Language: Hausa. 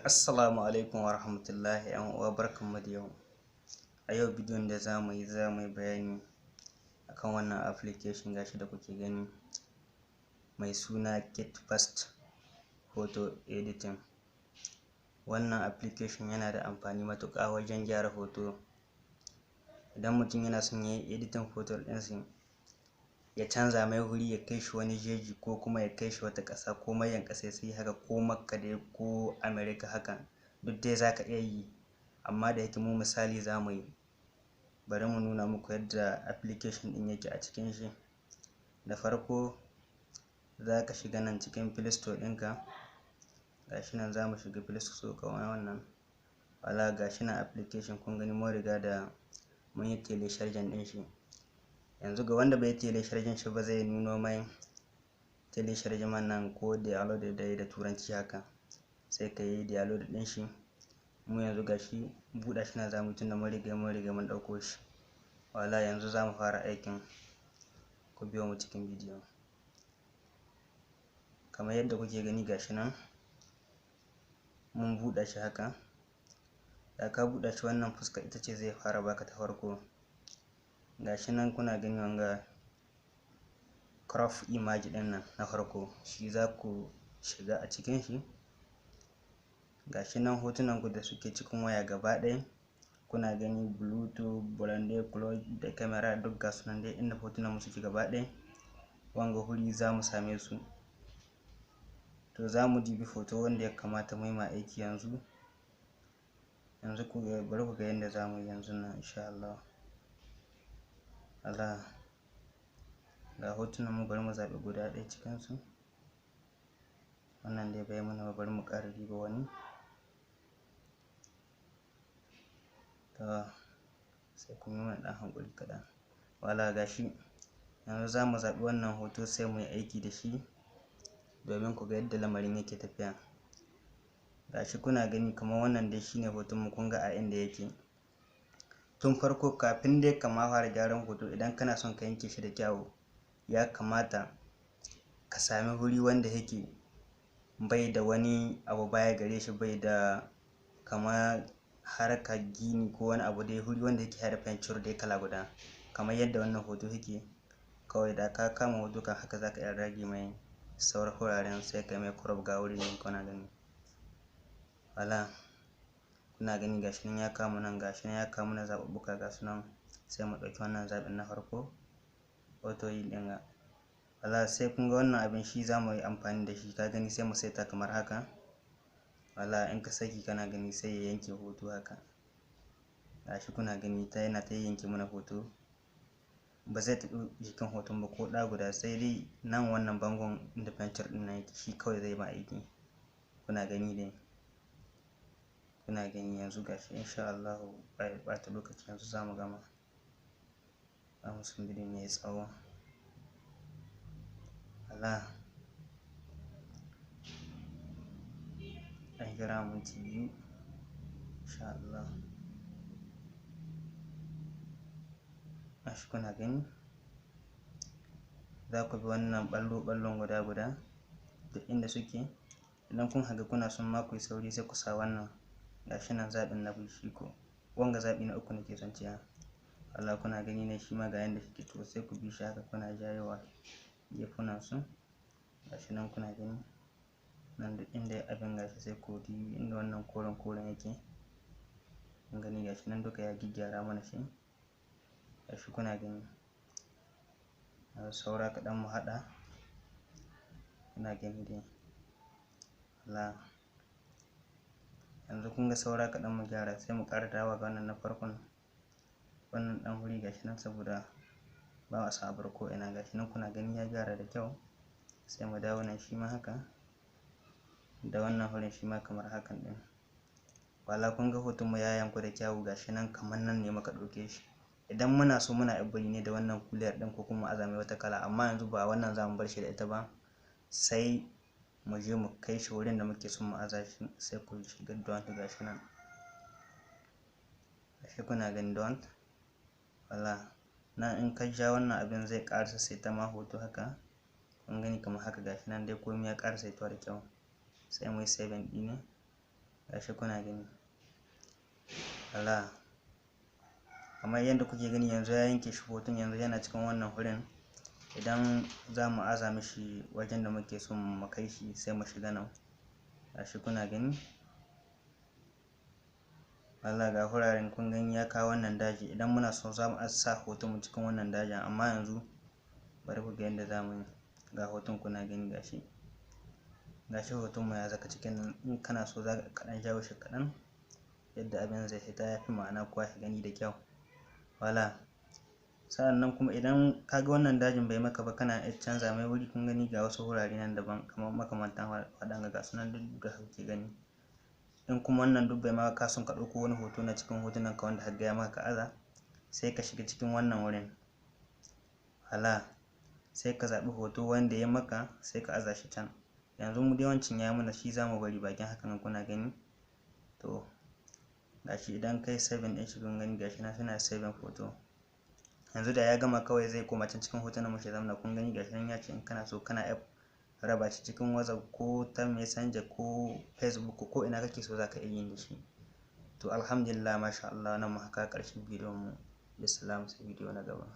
Assalamu alaikum wa rahmatullahi yan uwa, barkanmu da yau. A yau bidiyon da za mu yi bayani akan wannan application gashi da kuke gani mai suna GetFast Photo Editing. Wannan application yana da amfani matuƙa wajen gyara hoto. Idan mutum yana son ya yi editing photo ɗinsa, ya canza mai wuri, ya kai shi wani jeji ko kuma ya kai shi wata ƙasa ko mayan ƙasa sai haka, ko Makka dai ko America haka, duk dai za ka iya yi. Amma da yake mu misali za mu yi, bari mu nuna muku yadda application ɗin yake a cikin shi. Da farko za ka shiga nan cikin Play Store ɗinka, gashi nan za mu shiga Play Store kawai wannan. Wala gashi nan application kun gani mun riga da mun yi telecharging ɗin shi. Yanzu ga wanda bai telecharging shi ba, zai nuno mai telecharging nan ko download da turanci haka, sai ka yi download ɗin shi. Mu yanzu gashi buɗa shi na zamu, tunda mun riga mun ɗauko shi. Wala yanzu za mu fara aikin, ku biyo mu cikin bidiyo. Kamar yadda kuke gani gashi nan mun buɗa shi haka. Da ka buɗa shi, wannan fuska ita ce zai fara baka ta farko. Gashi nan kuna gani wanga crop image ɗin nan na farko, shi za ku shiga a cikin shi. Gashi nan hotunan ku da suke cikin waya gaba ɗaya kuna gani, bluetooth, blende, close da camera, duk gasu nan dai inda hotunan mu suke gaba ɗaya. Wanga huri za mu same su. To za mu dibi hoto wanda ya kamata mu yi ma aiki yanzu. Bari ku ga yadda za mu yi yanzu nan insha Allah. Ga hotunan mu, bari mu zaɓi guda ɗaya cikin su. Wannan dai bai mana ba, bari mu ƙara diba wani. Sai kun yi mana ɗan hankuri kaɗan. Wala gashi yanzu za mu zaɓi wannan hoto sai mu yi aiki da shi domin ku ga yadda lamarin yake tafiya. Gashi kuna gani kamar wannan dai shine hoton mu, kun ga a inda yake. Tun farko kafin dai ka ma fara gyaran hoto, idan kana son ka yanke shi da kyau, ya kamata ka sami wuri wanda yake bai da wani abu baya gare shi, bai da kama harkar gini ko wani abu dai, wuri wanda yake haɗa fentur dai kala guda. Kamar yadda wannan hoto yake, kawai da ka kama hoto kan haka za ka iya rage mai sauran wuraren, sai ka mai crop. Ga wurin nan kuna gani. Wala kuna gani gashi nan ya kama nan, gashi nan ya kama na zaɓuɓɓuka gasu nan. Sai mu ɗauki wannan zaɓin na farko, auto yi ɗin ga. Wala sai kun ga wannan abin shi za mu yi amfani da shi. Ka gani sai mu saita kamar haka. Wala in ka saki kana gani sai ya yanke hoto haka. Gashi kuna gani yana ta yanke mana hoto. Ba zai taɓa jikin hoton ba ko ɗa guda, sai dai nan wannan bangon inda fentur ɗin nan yake, shi kawai zai ma aiki. Kuna gani dai, kuna gani yanzu gashi insha Allah ba ɓata lokaci, yanzu za mu gama. Ba mu son bidiyon yayi tsawo. Wala an jira minti 2 insha Allah. Gashi kuna gani, za ku bi wannan ɓallon guda duk inda suke. Idan kun haga kuna son ma ku yi sauri, sai ku sa wannan gashi nan zaɓin na biyu, shi ko wanga zaɓi na uku nake son cewa. Allah kuna gani ne shi ma ga yanda shi ke, to sai ku bi shi haka kuna jayewa gefunan su. Gashi nan kuna gani nan duk inda abin gashi, sai ku dibi inda wannan koren yake. Kun gani gashi nan duka ya gyaggyara mana shi. Gashi kuna gani saura kaɗan mu haɗa. Kuna gani dai. Wala yanzu kun ga saura kaɗan mu gyara, sai mu ƙara dawowa ga wannan na farkon. Wannan ɗan wuri gashi nan, saboda ba a son a bar ko ina. Gashi nan kuna gani ya gyara da kyau. Sai mu dawo nan shi ma haka, da wannan wurin shi ma kamar hakan ɗin. Wala kun ga hoton mu ya yanku da kyau, gashi nan kamar nan ne muka ɗauke shi. Idan muna so muna bari ne da wannan kuliyar ɗin ko kuma azami wata kala, amma yanzu ba wannan za mu bar shi da ita ba. Sai mu je mu kai shi wurin da muke son mu aza shi, sai ku shiga don gashi nan. Gashi kuna gani don. Wala nan in ka ja wannan abin zai ƙarasa saita ma hoto haka. Kun gani kamar haka, gashi nan dai komai ya ƙara saituwa da kyau. sai mu yi saving ɗi ne. Gashi kuna gani. Wala kamar yadda kuke gani yanzu ya yanke shi hoton, yanzu yana cikin wannan wurin. Idan za mu aza mishi wajen da muke so mu kai shi sai mu shiga nan. Gashi kuna gani. Wala ga wuraren kun gani ya kawo wannan daji. Idan muna so za mu sa hoton mu cikin wannan dajin, amma yanzu bari ku ga yadda za mu yi. Ga hoton kuna gani gashi. Gashi hoton mu ya zaka cikin nan. In kana so za ka kaɗan jawo shi kaɗan yadda abin zai fita ya fi ma'ana kowa ya gani da kyau. Wala sa'annan kuma idan ka ga wannan dajin bai maka ba, kana iya canza mai wuri. Kun gani ga wasu wurare nan daban kamar makamantan waɗanga ga sunan duk da kuke gani. In kuma wannan duk bai maka, ka son ka ɗauko wani hoto na cikin hotunan ka wanda har ya maka ka aza, sai ka shiga cikin wannan wurin. Wala sai ka zaɓi hoto wanda ya maka sai ka aza shi can. Yanzu mu dai wancan ya mana, shi za mu bari bakin hakan kuna gani. To gashi idan kai saving ɗin shi kun gani gashi na suna saving hoto. Yanzu da ya gama kawai zai koma can cikin hotunan mu shi zamana. Kun gani gashi nan ya ce in kana so kana app raba shi cikin WhatsApp ko ta Messenger ko Facebook ko ina kake so za ka iya yin da shi. To alhamdulillah, masha Allah, nan muka kawo ƙarshen bidiyon mu. Bisalam, sai bidiyo na gaba.